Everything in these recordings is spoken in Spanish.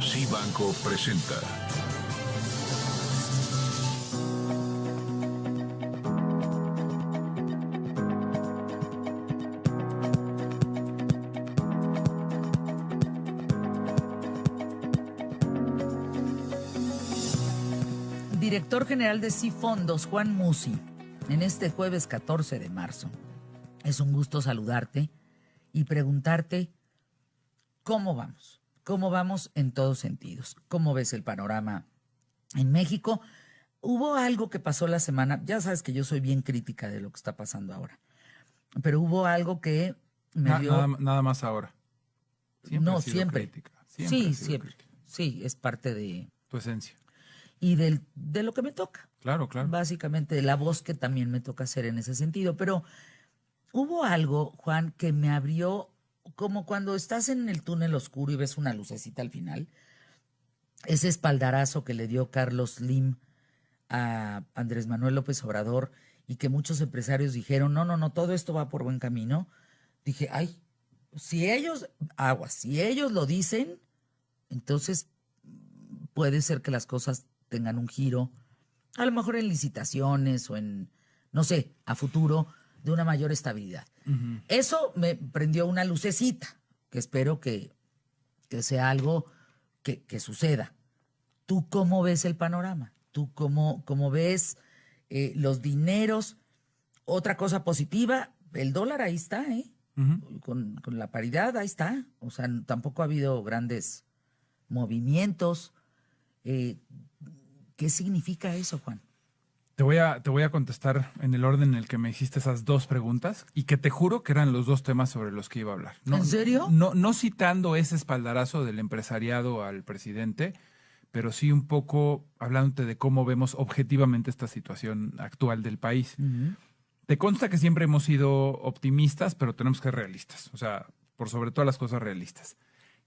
Cibanco presenta. Director general de Cifondos, Juan Musi, en este jueves 14 de marzo. Es un gusto saludarte y preguntarte cómo vamos. ¿Cómo vamos en todos sentidos? ¿Cómo ves el panorama en México? Hubo algo que pasó la semana, ya sabes que yo soy bien crítica de lo que está pasando ahora, pero hubo algo que me dio... Nada más ahora. Siempre No, has sido siempre. crítica. Sí, has sido siempre. crítica. Sí, es parte de... Tu esencia. Y de lo que me toca. Claro. Básicamente de la voz que también me toca hacer en ese sentido. Pero hubo algo, Juan, que me abrió, como cuando estás en el túnel oscuro y ves una lucecita al final, ese espaldarazo que le dio Carlos Slim a Andrés Manuel López Obrador y que muchos empresarios dijeron, no, todo esto va por buen camino. Dije, ay, si ellos lo dicen, entonces puede ser que las cosas tengan un giro, a lo mejor en licitaciones o en, no sé, a futuro, de una mayor estabilidad. Uh-huh. Eso me prendió una lucecita, que espero que sea algo que suceda. ¿Tú cómo ves el panorama? ¿Tú cómo ves los dineros? Otra cosa positiva, el dólar ahí está, ¿eh? Uh-huh. Con la paridad ahí está. O sea, tampoco ha habido grandes movimientos. ¿Qué significa eso, Juan? Te voy a contestar en el orden en el que me hiciste esas dos preguntas y que te juro que eran los dos temas sobre los que iba a hablar. ¿En serio? No citando ese espaldarazo del empresariado al presidente, pero sí un poco hablándote de cómo vemos objetivamente esta situación actual del país. Uh-huh. Te consta que siempre hemos sido optimistas, pero tenemos que ser realistas. O sea, por sobre todas las cosas realistas.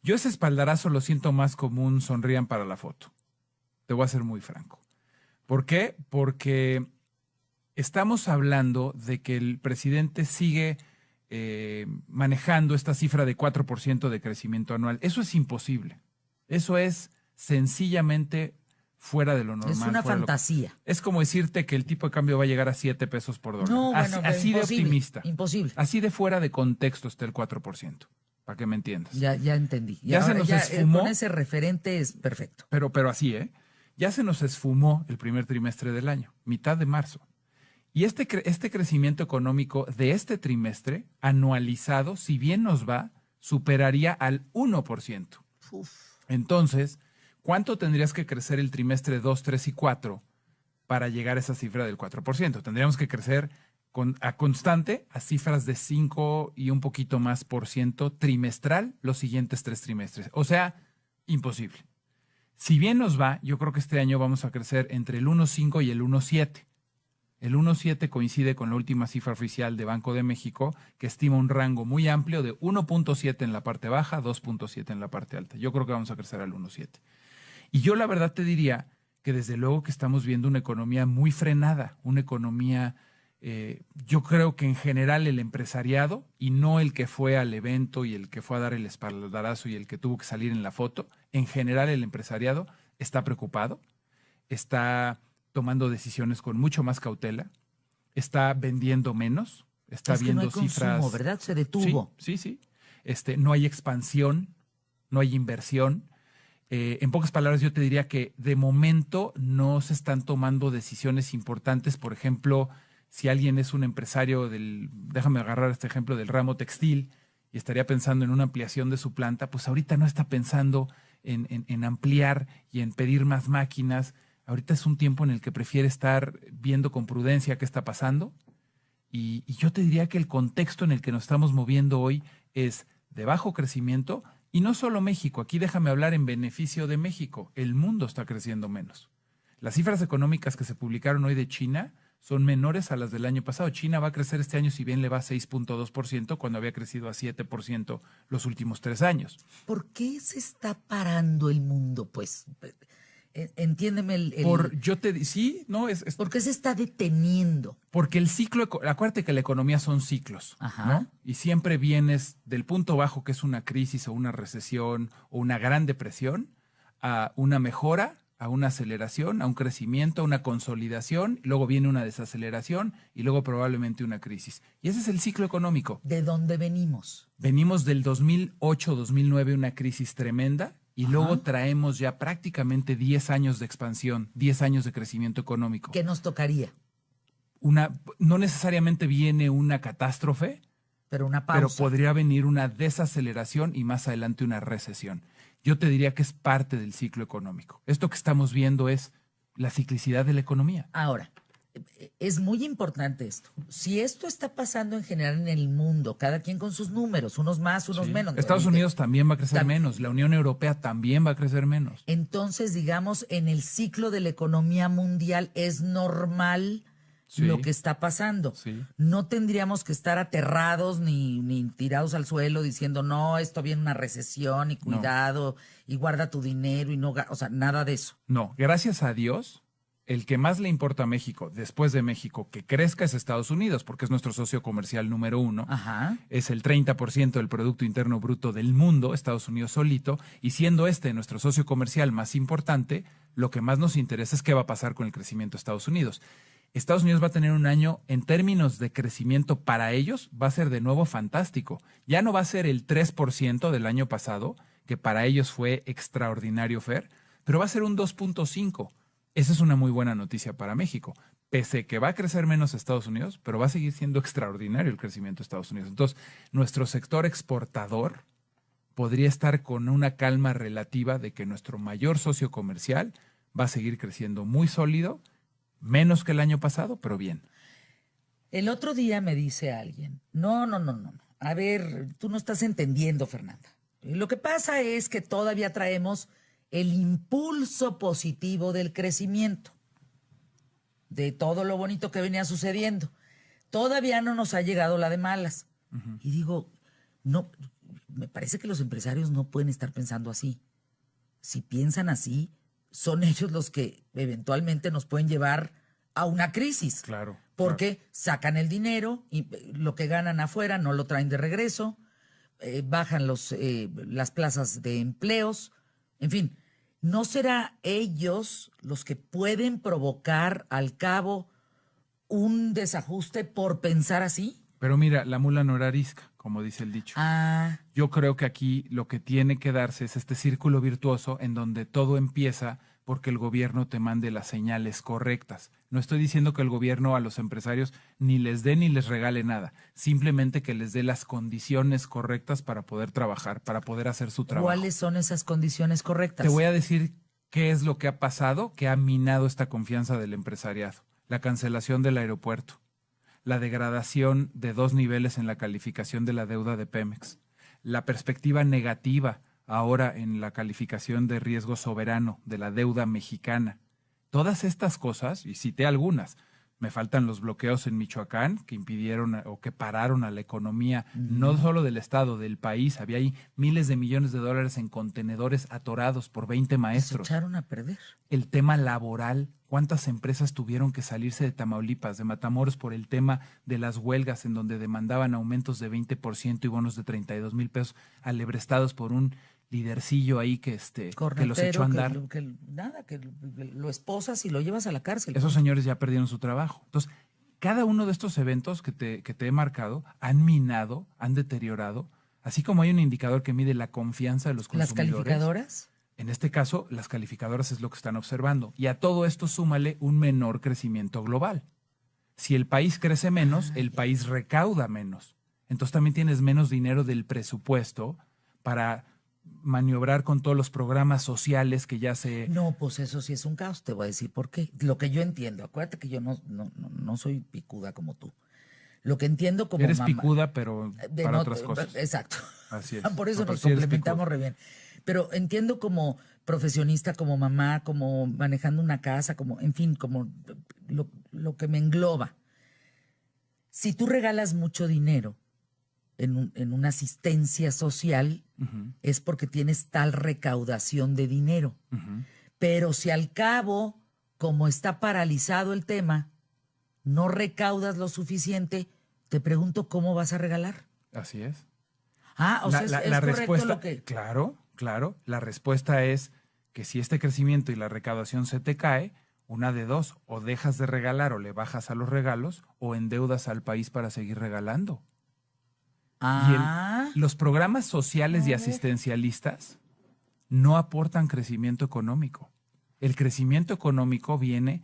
Yo ese espaldarazo lo siento más como un sonrían para la foto. Te voy a ser muy franco. ¿Por qué? Porque estamos hablando de que el presidente sigue manejando esta cifra de 4% de crecimiento anual. Eso es imposible. Eso es sencillamente fuera de lo normal. Es una fantasía. Es como decirte que el tipo de cambio va a llegar a 7 pesos por dólar. No, así de optimista. Imposible. Así de fuera de contexto está el 4%. Para que me entiendas. Ya entendí. Ya se nos esfumó. Con ese referente es perfecto. Pero así, ¿eh? Ya se nos esfumó el primer trimestre del año, mitad de marzo. Y este crecimiento económico de este trimestre, anualizado, si bien nos va, superaría al 1%. Uf. Entonces, ¿cuánto tendrías que crecer el trimestre 2, 3 y 4 para llegar a esa cifra del 4%? Tendríamos que crecer a constante a cifras de 5 y un poquito más por ciento trimestral los siguientes 3 trimestres. O sea, imposible. Si bien nos va, yo creo que este año vamos a crecer entre el 1.5 y el 1.7. El 1.7 coincide con la última cifra oficial de Banco de México, que estima un rango muy amplio de 1.7 en la parte baja, 2.7 en la parte alta. Yo creo que vamos a crecer al 1.7. Y yo la verdad te diría que desde luego que estamos viendo una economía muy frenada, una economía... yo creo que en general el empresariado, y no el que fue al evento y el que fue a dar el espaldarazo y el que tuvo que salir en la foto, en general el empresariado está preocupado, está tomando decisiones con mucho más cautela, está vendiendo menos, está viendo no hay cifras... consumo, ¿verdad? Se detuvo. Sí. No hay expansión, no hay inversión. En pocas palabras, yo te diría que de momento no se están tomando decisiones importantes, por ejemplo... Si alguien es un empresario déjame agarrar este ejemplo del ramo textil y estaría pensando en una ampliación de su planta, pues ahorita no está pensando en ampliar y en pedir más máquinas. Ahorita es un tiempo en el que prefiere estar viendo con prudencia qué está pasando. Y yo te diría que el contexto en el que nos estamos moviendo hoy es de bajo crecimiento y no solo México. Aquí déjame hablar en beneficio de México. El mundo está creciendo menos. Las cifras económicas que se publicaron hoy de China son menores a las del año pasado. China va a crecer este año, si bien le va a 6.2%, cuando había crecido a 7% los últimos 3 años. ¿Por qué se está parando el mundo? Pues, entiéndeme Sí, no, es... ¿Por qué se está deteniendo? Porque el ciclo... Acuérdate que la economía son ciclos, Ajá. ¿no? Y siempre vienes del punto bajo, que es una crisis o una recesión o una gran depresión, a una mejora, a una aceleración, a un crecimiento, a una consolidación, luego viene una desaceleración y luego probablemente una crisis. Y ese es el ciclo económico. ¿De dónde venimos? Venimos del 2008-2009, una crisis tremenda, y luego traemos ya prácticamente 10 años de expansión, 10 años de crecimiento económico. ¿Qué nos tocaría? No necesariamente viene una catástrofe, pero una pausa. Pero podría venir una desaceleración y más adelante una recesión. Yo te diría que es parte del ciclo económico. Esto que estamos viendo es la ciclicidad de la economía. Ahora, es muy importante esto. Si esto está pasando en general en el mundo, cada quien con sus números, unos más, unos menos. Estados Unidos también va a crecer menos, la Unión Europea también va a crecer menos. Entonces, digamos, en el ciclo de la economía mundial es normal lo que está pasando. Sí. No tendríamos que estar aterrados ni tirados al suelo diciendo, no, esto viene una recesión y cuidado y guarda tu dinero y no, o sea, nada de eso. No, gracias a Dios, el que más le importa a México, después de México, que crezca es Estados Unidos, porque es nuestro socio comercial número 1. Ajá. Es el 30% del Producto Interno Bruto del mundo, Estados Unidos solito, y siendo este nuestro socio comercial más importante, lo que más nos interesa es qué va a pasar con el crecimiento de Estados Unidos. Estados Unidos va a tener un año, en términos de crecimiento para ellos, va a ser de nuevo fantástico. Ya no va a ser el 3% del año pasado, que para ellos fue extraordinario, Fer, pero va a ser un 2.5%. Esa es una muy buena noticia para México. Pese que va a crecer menos Estados Unidos, pero va a seguir siendo extraordinario el crecimiento de Estados Unidos. Entonces, nuestro sector exportador podría estar con una calma relativa de que nuestro mayor socio comercial va a seguir creciendo muy sólido, menos que el año pasado, pero bien. El otro día me dice alguien, no. A ver, tú no estás entendiendo, Fernanda. Lo que pasa es que todavía traemos el impulso positivo del crecimiento, de todo lo bonito que venía sucediendo. Todavía no nos ha llegado la de malas. Y digo, no, me parece que los empresarios no pueden estar pensando así. Si piensan así, son ellos los que eventualmente nos pueden llevar a una crisis. Claro. Porque sacan el dinero y lo que ganan afuera no lo traen de regreso, bajan las plazas de empleos, en fin. ¿No será ellos los que pueden provocar al cabo un desajuste por pensar así? Pero mira, la mula no era arisca, como dice el dicho. Yo creo que aquí lo que tiene que darse es este círculo virtuoso en donde todo empieza porque el gobierno te mande las señales correctas. No estoy diciendo que el gobierno a los empresarios ni les dé ni les regale nada, simplemente que les dé las condiciones correctas para poder trabajar, para poder hacer su trabajo. ¿Cuáles son esas condiciones correctas? Te voy a decir qué es lo que ha pasado, que ha minado esta confianza del empresariado. La cancelación del aeropuerto, la degradación de 2 niveles en la calificación de la deuda de Pemex, la perspectiva negativa ahora en la calificación de riesgo soberano de la deuda mexicana. Todas estas cosas, y cité algunas, me faltan los bloqueos en Michoacán que impidieron o que pararon a la economía, no solo del estado, del país. Había ahí miles de millones de dólares en contenedores atorados por 20 maestros. Se echaron a perder. El tema laboral, ¿cuántas empresas tuvieron que salirse de Tamaulipas, de Matamoros, por el tema de las huelgas en donde demandaban aumentos de 20% y bonos de 32,000 pesos alebrestados por un lidercillo ahí que los echó a andar? Que lo esposas y lo llevas a la cárcel. Esos señores ya perdieron su trabajo. Entonces, cada uno de estos eventos que te he marcado han minado, han deteriorado, así como hay un indicador que mide la confianza de los consumidores. ¿Las calificadoras? En este caso, las calificadoras es lo que están observando. Y a todo esto súmale un menor crecimiento global. Si el país crece menos, el país recauda menos. Entonces también tienes menos dinero del presupuesto para maniobrar con todos los programas sociales que ya se... No, pues eso sí es un caos, te voy a decir por qué. Lo que yo entiendo, acuérdate que yo no soy picuda como tú. Lo que entiendo como Eres mamá, picuda, pero para otras cosas. Exacto. Así es. Por eso No, nos sí eres complementamos picuda. re bien. Pero entiendo como profesionista, como mamá, como manejando una casa, como, en fin, como lo que me engloba. Si tú regalas mucho dinero en una asistencia social, es porque tienes tal recaudación de dinero. Pero si al cabo, como está paralizado el tema, no recaudas lo suficiente, te pregunto cómo vas a regalar. Así es. O sea, es la correcto respuesta, lo que... Claro. La respuesta es que si este crecimiento y la recaudación se te cae, una de dos, o dejas de regalar o le bajas a los regalos, o endeudas al país para seguir regalando. Y Ah, los programas sociales y a ver. asistencialistas no aportan crecimiento económico. El crecimiento económico viene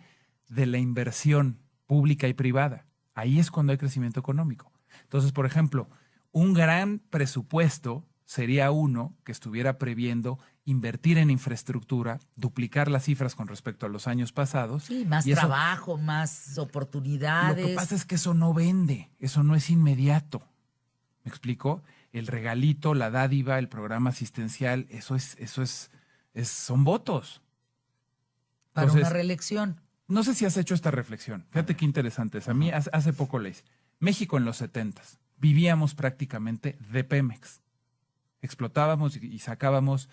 de la inversión pública y privada. Ahí es cuando hay crecimiento económico. Entonces, por ejemplo, un gran presupuesto sería uno que estuviera previendo invertir en infraestructura, duplicar las cifras con respecto a los años pasados. Sí, más Y eso, trabajo, más lo que oportunidades. pasa es que eso no vende, eso no es inmediato. ¿Me explico? El regalito, la dádiva, el programa asistencial, son votos. Para una Entonces, reelección. no sé si has hecho esta reflexión. Fíjate qué interesante es. A mí hace poco le hice. México en los 70s vivíamos prácticamente de Pemex. Explotábamos y sacábamos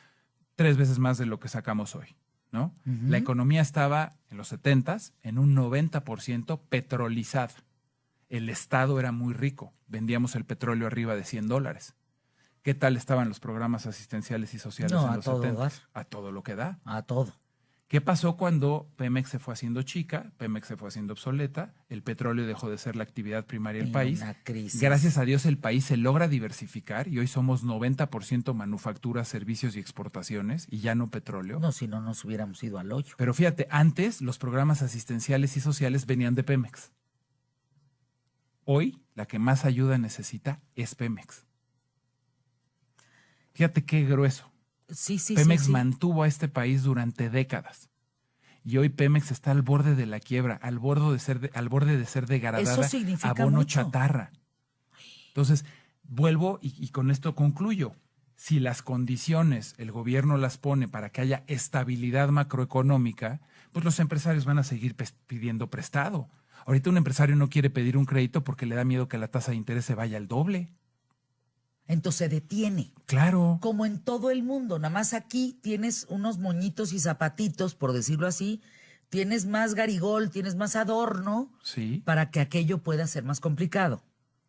3 veces más de lo que sacamos hoy, ¿no? Ujú. La economía estaba en los 70s en un 90% petrolizada. El Estado era muy rico. Vendíamos el petróleo arriba de $100. ¿Qué tal estaban los programas asistenciales y sociales No, en a los todo 70s? dar. A todo lo que da. A todo. ¿Qué pasó cuando Pemex se fue haciendo chica, Pemex se fue haciendo obsoleta, el petróleo dejó de ser la actividad primaria del Y país? una crisis. Gracias a Dios el país se logra diversificar y hoy somos 90% manufactura, servicios y exportaciones y ya no petróleo. No, si no nos hubiéramos ido al hoyo. Pero fíjate, antes los programas asistenciales y sociales venían de Pemex. Hoy la que más ayuda necesita es Pemex. Fíjate qué grueso. Sí, sí, Pemex sí, sí. mantuvo a este país durante décadas. Y hoy Pemex está al borde de la quiebra, al borde de ser degradada Eso significa a bono mucho. chatarra. Entonces, vuelvo y con esto concluyo. Si las condiciones el gobierno las pone para que haya estabilidad macroeconómica, pues los empresarios van a seguir pidiendo prestado. Ahorita un empresario no quiere pedir un crédito porque le da miedo que la tasa de interés se vaya al doble. Entonces se detiene. Claro. Como en todo el mundo, nada más aquí tienes unos moñitos y zapatitos, por decirlo así, tienes más garigol, tienes más adorno Sí. para que aquello pueda ser más complicado.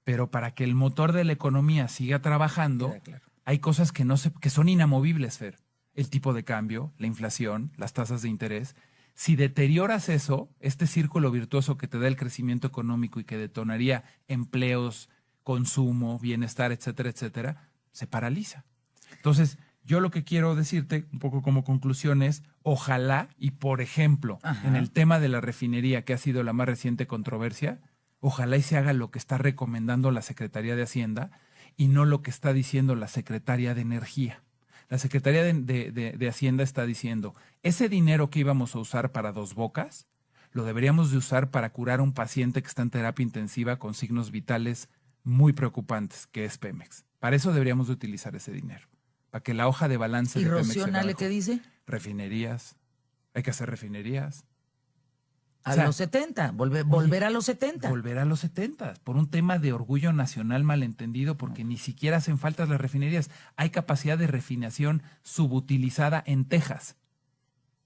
Pero para que el motor de la economía siga trabajando, Queda claro. hay cosas que son inamovibles, Fer. El tipo de cambio, la inflación, las tasas de interés. Si deterioras eso, este círculo virtuoso que te da el crecimiento económico y que detonaría empleos, consumo, bienestar, etcétera, etcétera, se paraliza. Entonces, yo lo que quiero decirte, un poco como conclusión, es ojalá, y por ejemplo, Ajá. en el tema de la refinería, que ha sido la más reciente controversia, ojalá y se haga lo que está recomendando la Secretaría de Hacienda y no lo que está diciendo la Secretaría de Energía. La Secretaría de Hacienda está diciendo, ese dinero que íbamos a usar para Dos Bocas, lo deberíamos de usar para curar a un paciente que está en terapia intensiva con signos vitales muy preocupantes, que es Pemex. Para eso deberíamos de utilizar ese dinero, para que la hoja de balance ¿Y de Pemex Rocío se vea Nale mejor. qué dice? Refinerías, hay que hacer refinerías. A O sea, los 70, volver a los 70. Volver a los 70, por un tema de orgullo nacional malentendido, porque ni siquiera hacen falta las refinerías. Hay capacidad de refinación subutilizada en Texas.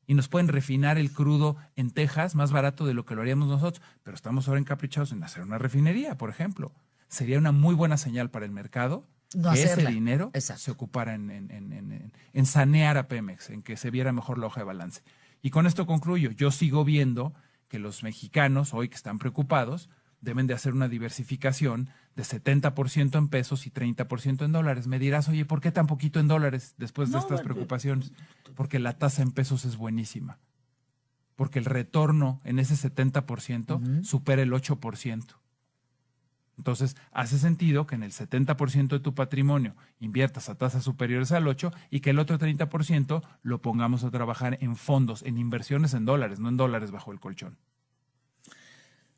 Y nos pueden refinar el crudo en Texas más barato de lo que lo haríamos nosotros, pero estamos ahora encaprichados en hacer una refinería, por ejemplo. Sería una muy buena señal para el mercado No que hacerla. ese dinero Exacto. se ocupara en sanear a Pemex, en que se viera mejor la hoja de balance. Y con esto concluyo. Yo sigo viendo que los mexicanos, hoy que están preocupados, deben de hacer una diversificación de 70% en pesos y 30% en dólares. Me dirás, oye, ¿por qué tan poquito en dólares después de No, estas bueno, preocupaciones? Porque la tasa en pesos es buenísima. Porque el retorno en ese 70% supera el 8%. Entonces, hace sentido que en el 70% de tu patrimonio inviertas a tasas superiores al 8% y que el otro 30% lo pongamos a trabajar en fondos, en inversiones en dólares, no en dólares bajo el colchón.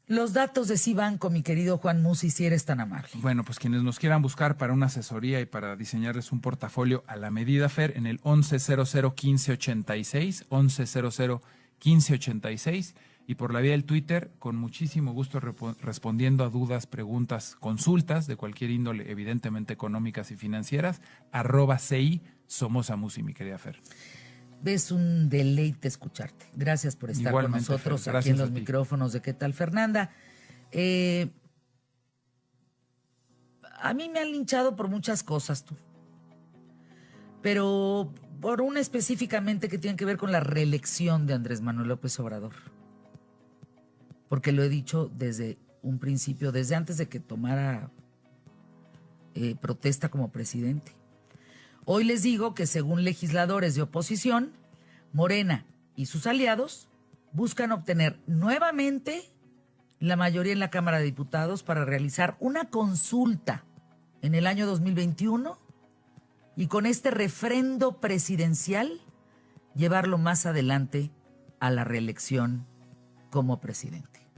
Los datos de Cibanco, mi querido Juan Musi, si eres tan amable. Bueno, pues quienes nos quieran buscar para una asesoría y para diseñarles un portafolio a la medida, Fer, en el 11001586, 11001586, y por la vía del Twitter, con muchísimo gusto respondiendo a dudas, preguntas, consultas de cualquier índole, evidentemente económicas y financieras, @CI Somoza Musi, mi querida Fer. Es un deleite escucharte. Gracias por estar Igualmente, con nosotros Fer, aquí en gracias los a ti. micrófonos de ¿Qué tal, Fernanda? A mí me han linchado por muchas cosas, tú. Pero por una específicamente que tiene que ver con la reelección de Andrés Manuel López Obrador. Porque lo he dicho desde un principio, desde antes de que tomara protesta como presidente. Hoy les digo que según legisladores de oposición, Morena y sus aliados buscan obtener nuevamente la mayoría en la Cámara de Diputados para realizar una consulta en el año 2021 y con este refrendo presidencial llevarlo más adelante a la reelección como presidente.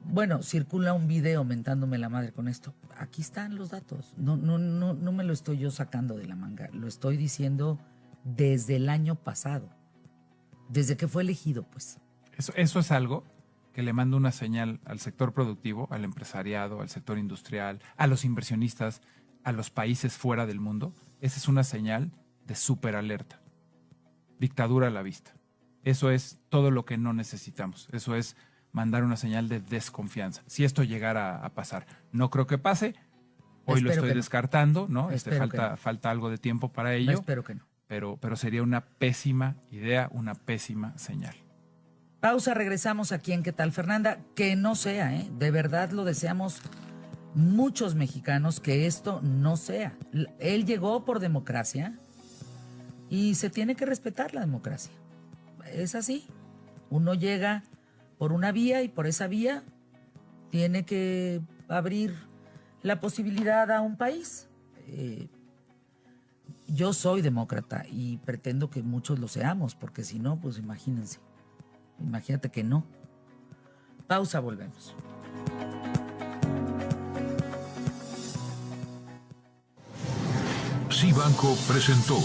Bueno, circula un video mentándome la madre con esto. Aquí están los datos. No me lo estoy yo sacando de la manga. Lo estoy diciendo desde el año pasado. Desde que fue elegido, pues. Eso es algo que le manda una señal al sector productivo, al empresariado, al sector industrial, a los inversionistas, a los países fuera del mundo. Esa es una señal de superalerta. Dictadura a la vista. Eso es todo lo que no necesitamos. Eso es mandar una señal de desconfianza. Si esto llegara a pasar, no creo que pase. Hoy lo estoy descartando, ¿no? Falta algo de tiempo para ello. Espero que no. Pero sería una pésima idea, una pésima señal. Pausa, regresamos aquí en ¿Qué tal, Fernanda? Que no sea, ¿eh? De verdad lo deseamos muchos mexicanos que esto no sea. Él llegó por democracia y se tiene que respetar la democracia. Es así. Uno llega por una vía y por esa vía tiene que abrir la posibilidad a un país. Yo soy demócrata y pretendo que muchos lo seamos, porque si no, pues imagínate que no. Pausa, volvemos. Cibanco presentó